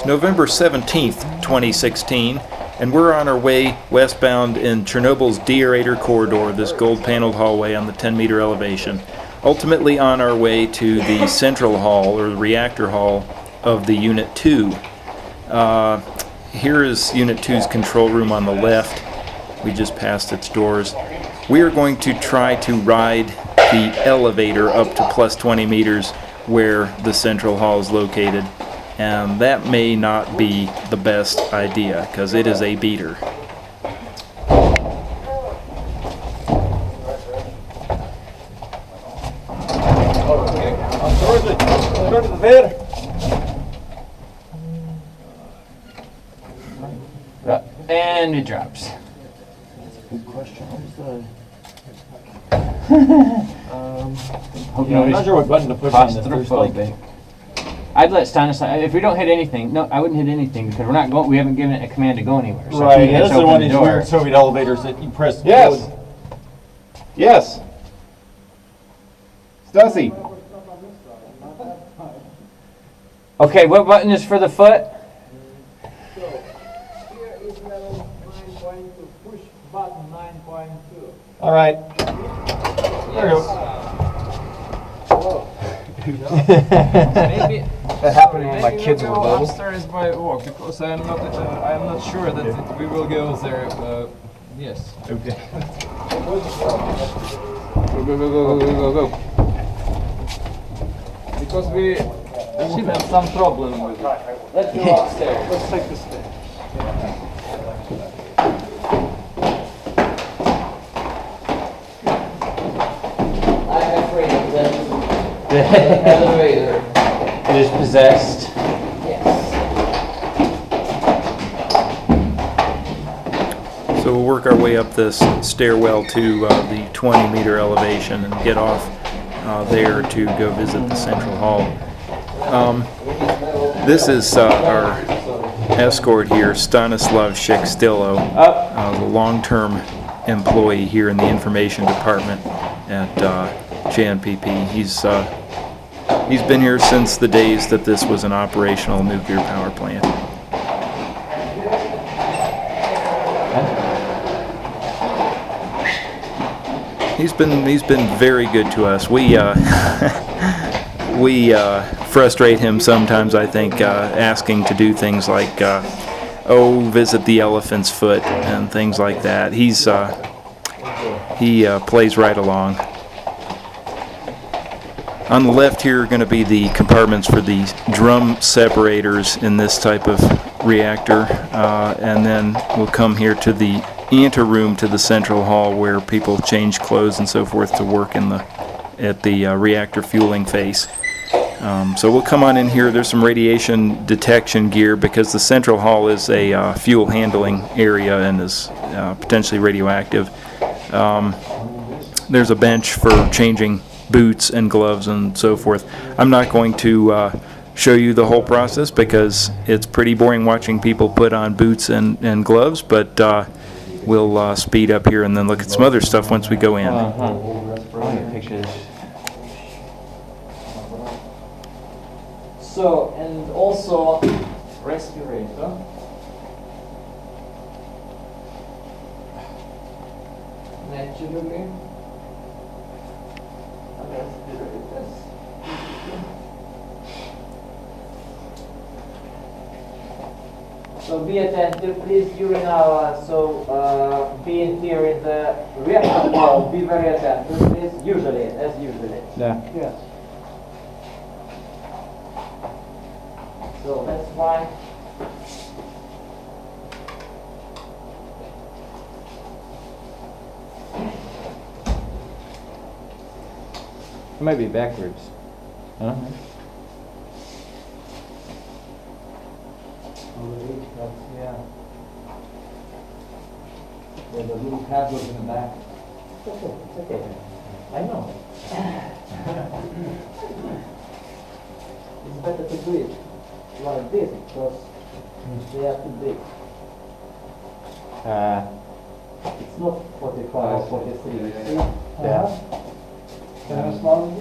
It's November 17th, 2016, and we're on our way westbound in Chernobyl's deaerator corridor, this gold-paneled hallway on the 10-meter elevation, ultimately on our way to the central hall, or the reactor hall, of the Unit 2. Here is Unit 2's control room on the left. We just passed its doors. We are going to try to ride the elevator up to plus 20 meters where the central hall is located. And that may not be the best idea, because it is a beater. And it drops. Good question. I'm not sure what button to push on this. Claustrophobic. I'd let Stanislav. If we don't hit anything, no, I wouldn't hit anything because we're not going. We haven't given it a command to go anywhere. So Right. if he This hits is open one the of these door- weird Soviet elevators that you press. Yes. Yes. Stasi. Okay, what button is for the foot? So, here is level 9.2. Push button 9.2. All right. There we go. Maybe That happened when my kids were we'll go little. upstairs by walk because I'm not sure that we will go there. Yes. Okay. Go. Because we had some problem with it. Let's go upstairs. Let's take the stairs. I'm afraid of the elevator. It is possessed. Yes. So we'll work our way up this stairwell to the 20-meter elevation and get off there to go visit the central hall. This is our escort here, Stanislav Shekstillo, the long-term employee here in the information department at JNPP. He's been here since the days that this was an operational nuclear power plant. He's been very good to us. We frustrate him sometimes, I think, asking to do things like visit the elephant's foot and things like that. He plays right along. On the left here are going to be the compartments for the drum separators in this type of reactor, and then we'll come here to the anteroom to the central hall where people change clothes and so forth to work at the reactor fueling face. So we'll come on in here. There's some radiation detection gear because the central hall is a fuel handling area and is potentially radioactive. There's a bench for changing boots and gloves and so forth. I'm not going to show you the whole process because it's pretty boring watching people put on boots and gloves, but we'll speed up here and then look at some other stuff once we go in. Pictures. So, and also respirator. Naturally. Respirators. So be attentive, please, during our, being here in the reactor hall, be very attentive, please, as usually. Yeah. Yes. So that's why. It might be backwards. Huh? Yeah. There's a little cardboard in the back. It's okay. I know. It's better to do it like this because they are too big. It's not 45, 43. You see? Yeah. Can I have a small one?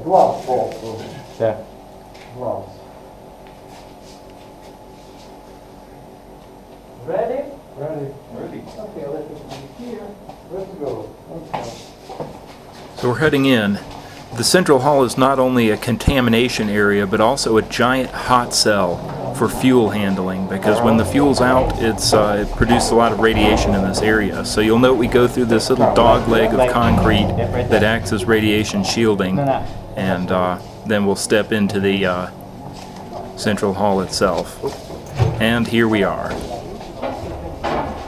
gloves also. Yeah. Gloves. Ready? Ready. Okay, let's see here. Let's go. So we're heading in. The central hall is not only a contamination area, but also a giant hot cell for fuel handling, because when the fuel's out, it produces a lot of radiation in this area. So you'll note we go through this little dog leg of concrete that acts as radiation shielding, and then we'll step into the central hall itself. And here we are.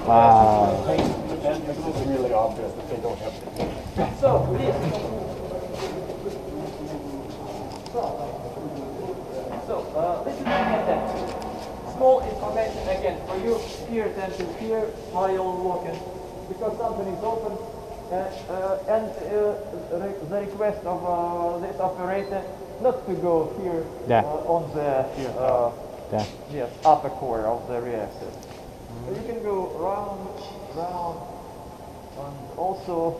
Wow. It's really obvious that they don't have to. So, this. This is that. Small information again for you here and to here how you'll walk in, because something is open and the request of this operator not to go here Yeah. on the Yeah. yes, upper core of the reactor. So you can go round, and also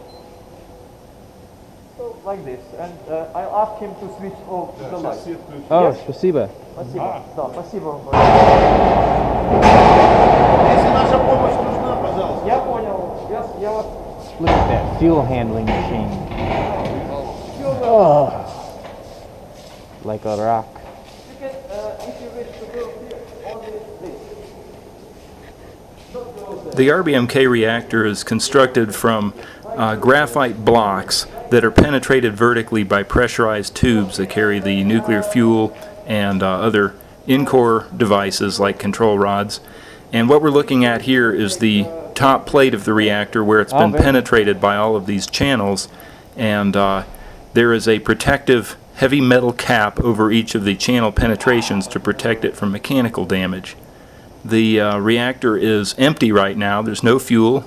so like this. And I'll ask him to switch off the light. Oh, Yes. спасибо. Спасибо. Да, спасибо вам. Если наша помощь нужна, пожалуйста. Я понял. Я вас. Look at that fuel handling machine. Oh, like a rock. You can, if you wish to go here, only this. Not go there. The RBMK reactor is constructed from graphite blocks that are penetrated vertically by pressurized tubes that carry the nuclear fuel and other in-core devices like control rods. And what we're looking at here is the top plate of the reactor, where it's been penetrated by all of these channels, and there is a protective heavy metal cap over each of the channel penetrations to protect it from mechanical damage. The reactor is empty right now. There's no fuel.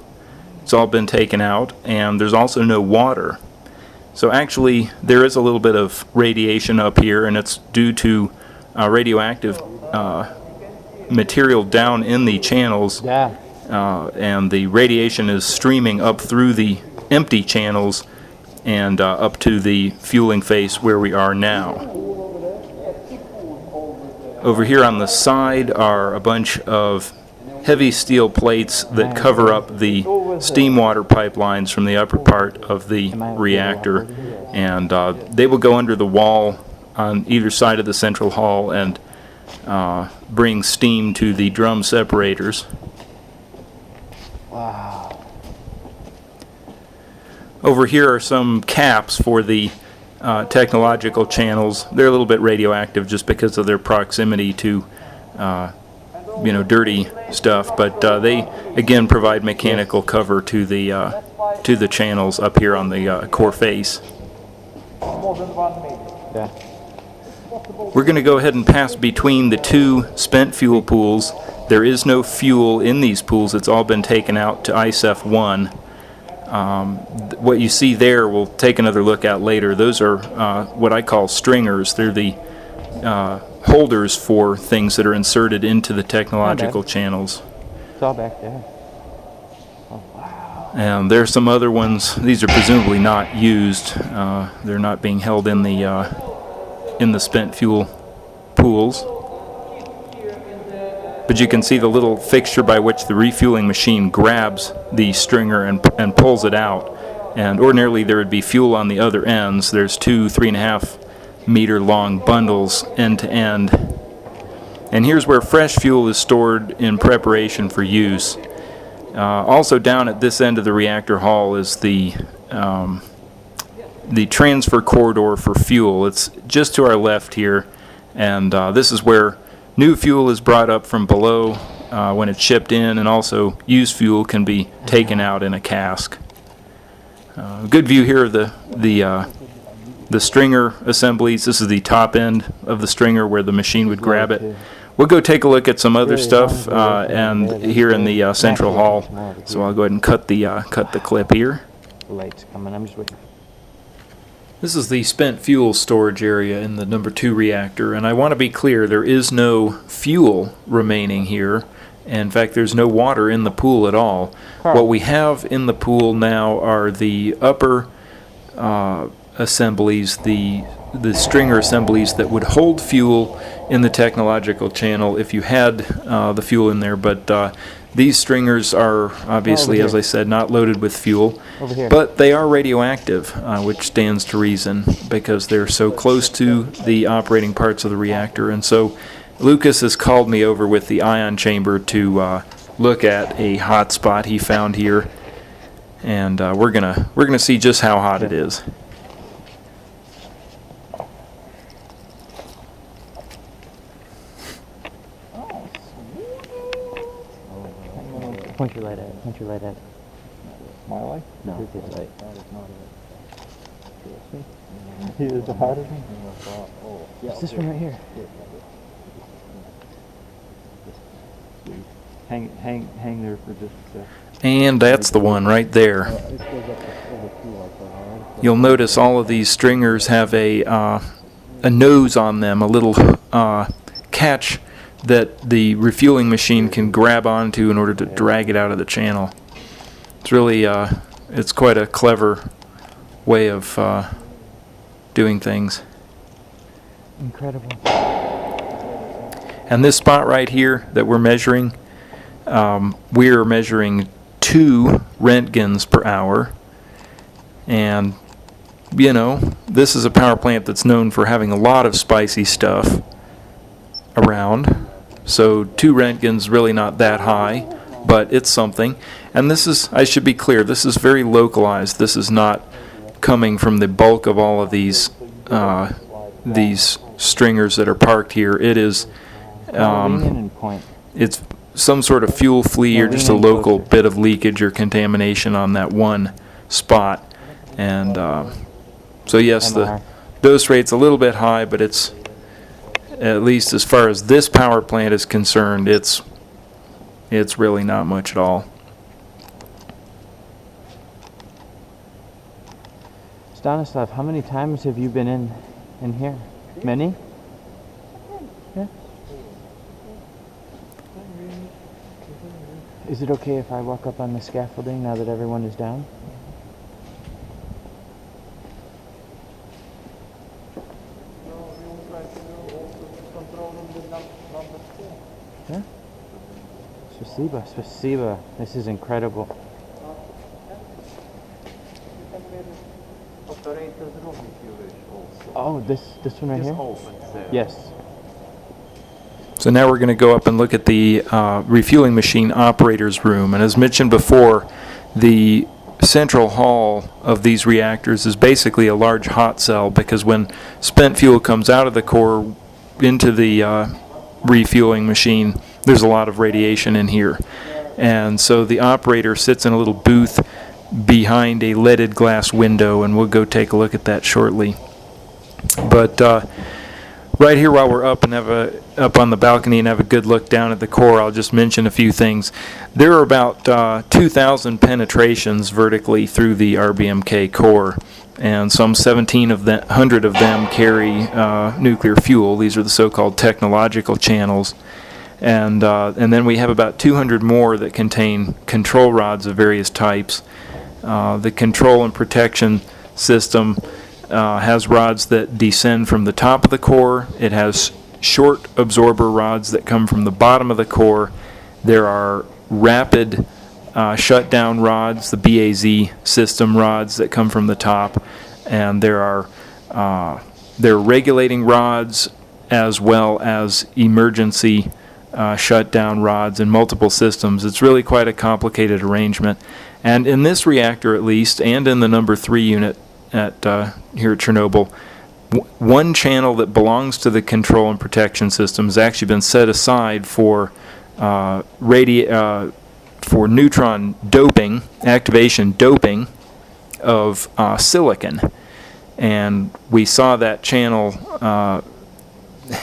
It's all been taken out, and there's also no water. So actually there is a little bit of radiation up here, and it's due to radioactive material down in the channels, Yeah. and the radiation is streaming up through the empty channels and up to the fueling face where we are now. Over here on the side are a bunch of heavy steel plates that cover up the steamwater pipelines from the upper part of the reactor, and they will go under the wall on either side of the central hall and bring steam to the drum separators. Wow. Over here are some caps for the technological channels. They're a little bit radioactive just because of their proximity to dirty stuff, but they again provide mechanical cover to the channels up here on the core face. More than 1 meter. Yeah. We're going to go ahead and pass between the two spent fuel pools. There is no fuel in these pools. It's all been taken out to ISEF-1. What you see there, we'll take another look at later. Those are what I call stringers. They're the holders for things that are inserted into the technological channels. It's all back there. And there's some other ones. These are presumably not used. They're not being held in the spent fuel pools. But you can see the little fixture by which the refueling machine grabs the stringer and pulls it out. And ordinarily there would be fuel on the other ends. There's two 3.5 meter long bundles end to end. And here's where fresh fuel is stored in preparation for use. Also down at this end of the reactor hall is the transfer corridor for fuel. It's just to our left here, and this is where new fuel is brought up from below when it's shipped in, and also used fuel can be taken out in a cask. Good view here of the stringer assemblies. This is the top end of the stringer where the machine would grab it. We'll go take a look at some other stuff and here in the central hall. So I'll go ahead and cut the clip here. The light's coming. I'm just waiting. This is the spent fuel storage area in the number 2 reactor, and I want to be clear, there is no fuel remaining here. In fact, there's no water in the pool at all. What we have in the pool now are the upper assemblies, the the stringer assemblies that would hold fuel in the technological channel if you had the fuel in there, but these stringers are obviously, as I said, not loaded with fuel, but they are radioactive, which stands to reason because they're so close to the operating parts of the reactor. And so Lucas has called me over with the ion chamber to look at a hot spot he found here, and we're gonna see just how hot it is. Point your light at it. Point your light at it. My life? No, his light. He is the hydrogen? It's this one right here. Hang there for just a sec. And that's the one right there. You'll notice all of these stringers have a nose on them, a little catch that the refueling machine can grab onto in order to drag it out of the channel. It's really, it's quite a clever way of doing things. Incredible. And this spot right here that we're measuring, we're measuring 2 Roentgens per hour. And, you know, this is a power plant that's known for having a lot of spicy stuff around. So 2 Roentgens really not that high, but it's something. And this is, I should be clear, this is very localized. This is not coming from the bulk of all of these stringers that are parked here. It is, it's some sort of fuel flea or just a local bit of leakage or contamination on that one spot. And so yes, the dose rate's a little bit high, but it's, at least as far as this power plant is concerned, it's really not much at all. Stanislav, how many times have you been in here? Many? Yeah. Is it okay if I walk up on the scaffolding now that everyone is down? Yeah. Spasiba, spasiba. This is incredible. Oh, this one right here? Yes. So now we're going to go up and look at the refueling machine operator's room. And as mentioned before, the central hall of these reactors is basically a large hot cell, because when spent fuel comes out of the core into the refueling machine, there's a lot of radiation in here. And so the operator sits in a little booth behind a leaded glass window, and we'll go take a look at that shortly. But right here, while we're up and up on the balcony and have a good look down at the core, I'll just mention a few things. There are about 2,000 penetrations vertically through the RBMK core, and some 1,700 of them carry nuclear fuel. These are the so-called technological channels. And then we have about 200 more that contain control rods of various types. The control and protection system has rods that descend from the top of the core. It has short absorber rods that come from the bottom of the core. There are rapid shutdown rods, the BAZ system rods that come from the top, and there are regulating rods as well as emergency shutdown rods in multiple systems. It's really quite a complicated arrangement. And in this reactor, at least, and in the number 3 unit at here at Chernobyl, one channel that belongs to the control and protection system has actually been set aside for neutron doping, activation doping of silicon. And we saw that channel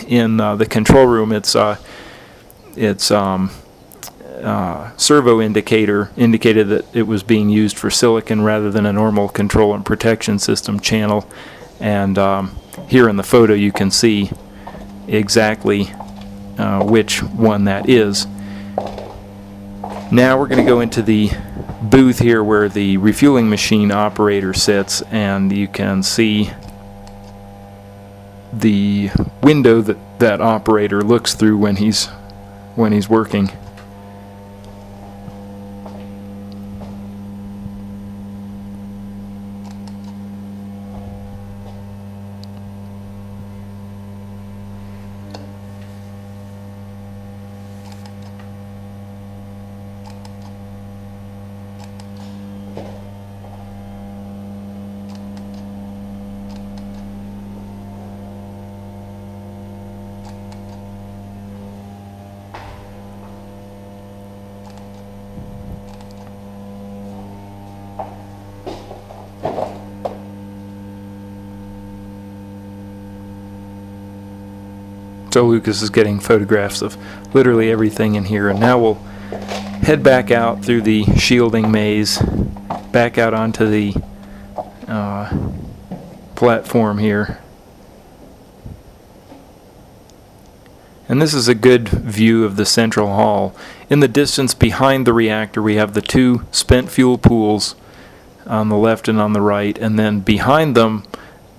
in the control room. Its servo indicator indicated that it was being used for silicon rather than a normal control and protection system channel. And here in the photo you can see exactly which one that is. Now we're going to go into the booth here where the refueling machine operator sits, and you can see the window that operator looks through when he's working. So Lucas is getting photographs of literally everything in here, and now we'll head back out through the shielding maze, back out onto the platform here. And this is a good view of the central hall. In the distance behind the reactor, we have the two spent fuel pools on the left and on the right, and then behind them,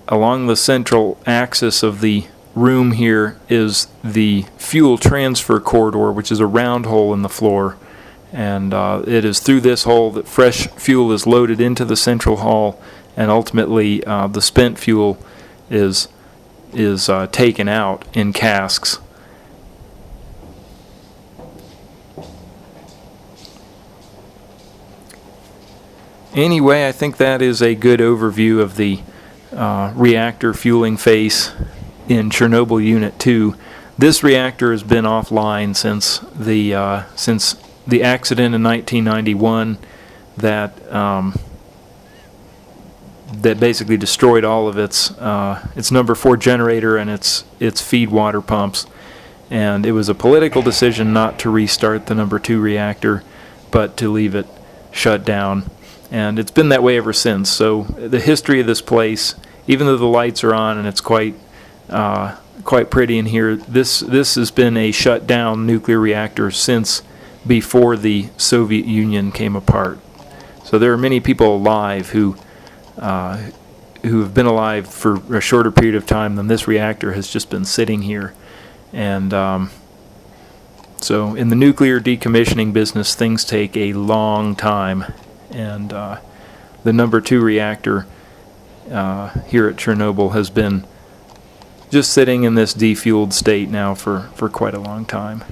along the central axis of the room here, is the fuel transfer corridor, which is a round hole in the floor, and it is through this hole that fresh fuel is loaded into the central hall, and ultimately the spent fuel is taken out in casks. Anyway, I think that is a good overview of the reactor fueling face in Chernobyl Unit 2. This reactor has been offline since the accident in 1991 that basically destroyed all of its number 4 generator and its feed water pumps. And it was a political decision not to restart the number 2 reactor, but to leave it shut down. And it's been that way ever since. So the history of this place, even though the lights are on and it's quite pretty in here, this has been a shut down nuclear reactor since before the Soviet Union came apart. So there are many people alive who have been alive for a shorter period of time than this reactor has just been sitting here. And so in the nuclear decommissioning business, things take a long time. And the number 2 reactor here at Chernobyl has been just sitting in this defueled state now for quite a long time.